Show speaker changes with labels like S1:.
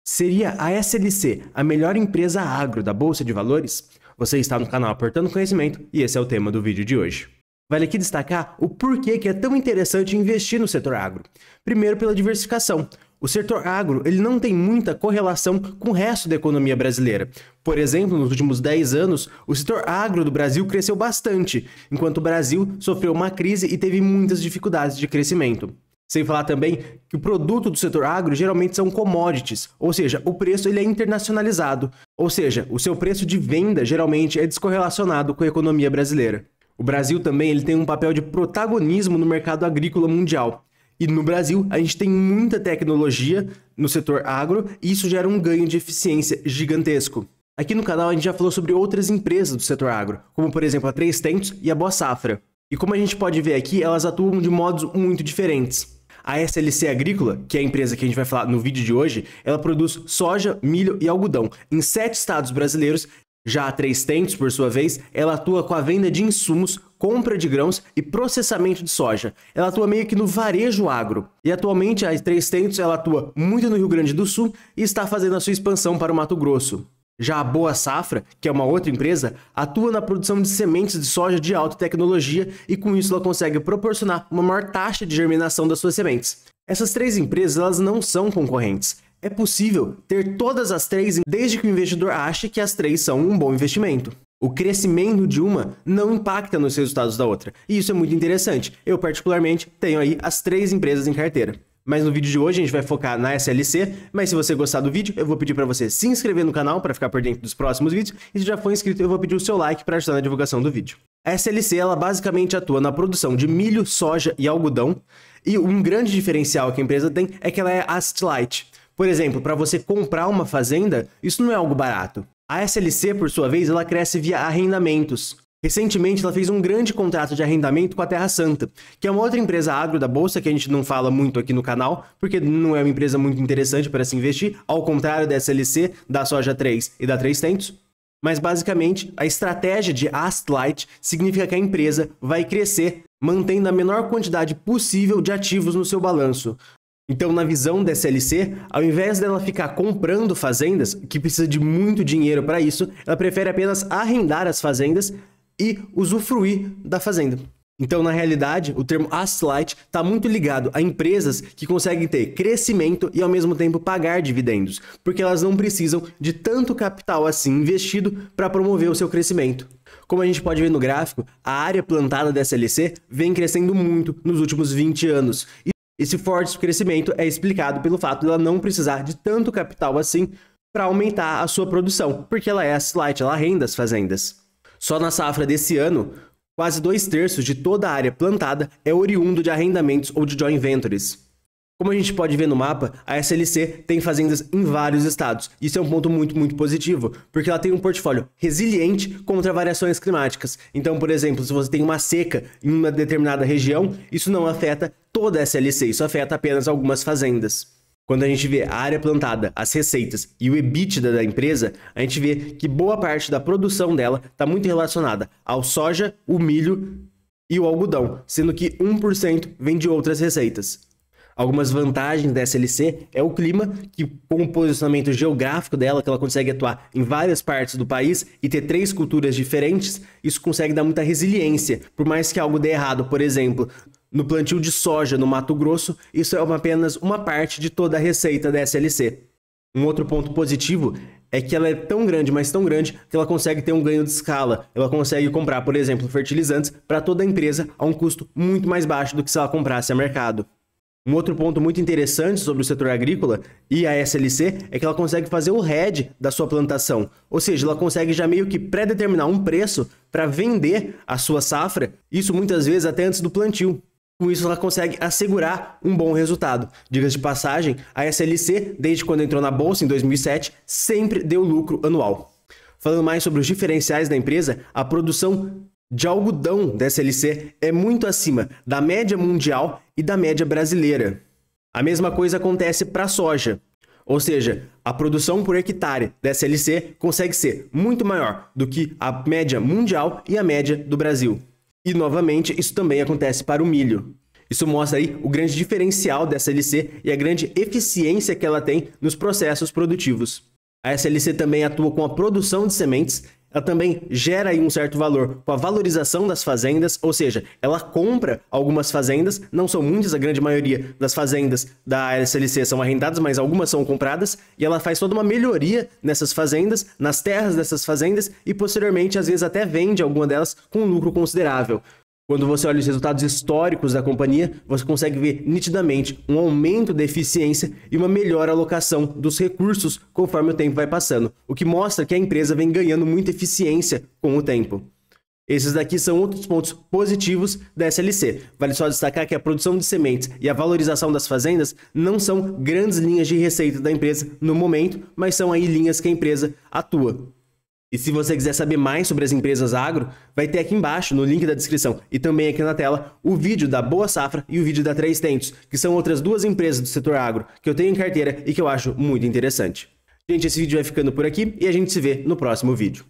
S1: Seria a SLC a melhor empresa agro da Bolsa de Valores? Você está no canal Aportando Conhecimento e esse é o tema do vídeo de hoje. Vale aqui destacar o porquê que é tão interessante investir no setor agro. Primeiro, pela diversificação. O setor agro ele não tem muita correlação com o resto da economia brasileira. Por exemplo, nos últimos 10 anos, o setor agro do Brasil cresceu bastante, enquanto o Brasil sofreu uma crise e teve muitas dificuldades de crescimento. Sem falar também que o produto do setor agro geralmente são commodities, ou seja, o preço ele é internacionalizado, ou seja, o seu preço de venda geralmente é descorrelacionado com a economia brasileira. O Brasil também ele tem um papel de protagonismo no mercado agrícola mundial. E no Brasil, a gente tem muita tecnologia no setor agro e isso gera um ganho de eficiência gigantesco. Aqui no canal a gente já falou sobre outras empresas do setor agro, como por exemplo a Três Tentos e a Boa Safra. E como a gente pode ver aqui, elas atuam de modos muito diferentes. A SLC Agrícola, que é a empresa que a gente vai falar no vídeo de hoje, ela produz soja, milho e algodão em 7 estados brasileiros. Já a Três Tentos, por sua vez, ela atua com a venda de insumos, compra de grãos e processamento de soja. Ela atua meio que no varejo agro. E atualmente a Três Tentos ela atua muito no Rio Grande do Sul e está fazendo a sua expansão para o Mato Grosso. Já a Boa Safra, que é uma outra empresa, atua na produção de sementes de soja de alta tecnologia e com isso ela consegue proporcionar uma maior taxa de germinação das suas sementes. Essas 3 empresas elas não são concorrentes. É possível ter todas as 3 desde que o investidor ache que as 3 são um bom investimento. O crescimento de uma não impacta nos resultados da outra, e isso é muito interessante. Eu particularmente tenho aí as 3 empresas em carteira. Mas no vídeo de hoje a gente vai focar na SLC, mas se você gostar do vídeo, eu vou pedir para você se inscrever no canal para ficar por dentro dos próximos vídeos, e se já for inscrito, eu vou pedir o seu like para ajudar na divulgação do vídeo. A SLC ela basicamente atua na produção de milho, soja e algodão, e um grande diferencial que a empresa tem é que ela é asset light. Por exemplo, para você comprar uma fazenda, isso não é algo barato. A SLC, por sua vez, ela cresce via arrendamentos. Recentemente, ela fez um grande contrato de arrendamento com a Terra Santa, que é uma outra empresa agro da Bolsa que a gente não fala muito aqui no canal, porque não é uma empresa muito interessante para se investir, ao contrário da SLC, da Soja 3 e da Três Tentos. Mas, basicamente, a estratégia de asset light significa que a empresa vai crescer mantendo a menor quantidade possível de ativos no seu balanço. Então, na visão da SLC, ao invés dela ficar comprando fazendas, que precisa de muito dinheiro para isso, ela prefere apenas arrendar as fazendas e usufruir da fazenda. Então, na realidade, o termo asset light está muito ligado a empresas que conseguem ter crescimento e, ao mesmo tempo, pagar dividendos, porque elas não precisam de tanto capital assim investido para promover o seu crescimento. Como a gente pode ver no gráfico, a área plantada da SLC vem crescendo muito nos últimos 20 anos. Esse forte crescimento é explicado pelo fato de ela não precisar de tanto capital assim para aumentar a sua produção, porque ela é asset light, ela arrenda as fazendas. Só na safra desse ano, quase 2/3 de toda a área plantada é oriundo de arrendamentos ou de joint ventures. Como a gente pode ver no mapa, a SLC tem fazendas em vários estados. Isso é um ponto muito positivo, porque ela tem um portfólio resiliente contra variações climáticas. Então, por exemplo, se você tem uma seca em uma determinada região, isso não afeta toda a SLC, isso afeta apenas algumas fazendas. Quando a gente vê a área plantada, as receitas e o EBITDA da empresa, a gente vê que boa parte da produção dela está muito relacionada ao soja, o milho e o algodão, sendo que 1% vem de outras receitas. Algumas vantagens da SLC é o clima, que com o posicionamento geográfico dela, que ela consegue atuar em várias partes do país e ter 3 culturas diferentes, isso consegue dar muita resiliência. Por mais que algo dê errado, por exemplo, no plantio de soja no Mato Grosso, isso é apenas uma parte de toda a receita da SLC. Um outro ponto positivo é que ela é tão grande, mas tão grande, que ela consegue ter um ganho de escala. Ela consegue comprar, por exemplo, fertilizantes para toda a empresa a um custo muito mais baixo do que se ela comprasse a mercado. Um outro ponto muito interessante sobre o setor agrícola e a SLC é que ela consegue fazer o hedge da sua plantação. Ou seja, ela consegue já meio que pré-determinar um preço para vender a sua safra, isso muitas vezes até antes do plantio. Com isso, ela consegue assegurar um bom resultado. Diga-se de passagem, a SLC, desde quando entrou na bolsa em 2007, sempre deu lucro anual. Falando mais sobre os diferenciais da empresa, a produção de algodão da SLC é muito acima da média mundial e da média brasileira. A mesma coisa acontece para a soja. Ou seja, a produção por hectare da SLC consegue ser muito maior do que a média mundial e a média do Brasil. E, novamente, isso também acontece para o milho. Isso mostra aí o grande diferencial da SLC e a grande eficiência que ela tem nos processos produtivos. A SLC também atua com a produção de sementes, ela também gera aí um certo valor com a valorização das fazendas, ou seja, ela compra algumas fazendas, não são muitas, a grande maioria das fazendas da SLC são arrendadas, mas algumas são compradas, e ela faz toda uma melhoria nessas fazendas, nas terras dessas fazendas, e posteriormente, às vezes, até vende alguma delas com um lucro considerável. Quando você olha os resultados históricos da companhia, você consegue ver nitidamente um aumento da eficiência e uma melhor alocação dos recursos conforme o tempo vai passando, o que mostra que a empresa vem ganhando muita eficiência com o tempo. Esses daqui são outros pontos positivos da SLC. Vale só destacar que a produção de sementes e a valorização das fazendas não são grandes linhas de receita da empresa no momento, mas são aí linhas que a empresa atua. E se você quiser saber mais sobre as empresas agro, vai ter aqui embaixo, no link da descrição, e também aqui na tela, o vídeo da Boa Safra e o vídeo da Três Tentos, que são outras duas empresas do setor agro que eu tenho em carteira e que eu acho muito interessante. Gente, esse vídeo vai ficando por aqui e a gente se vê no próximo vídeo.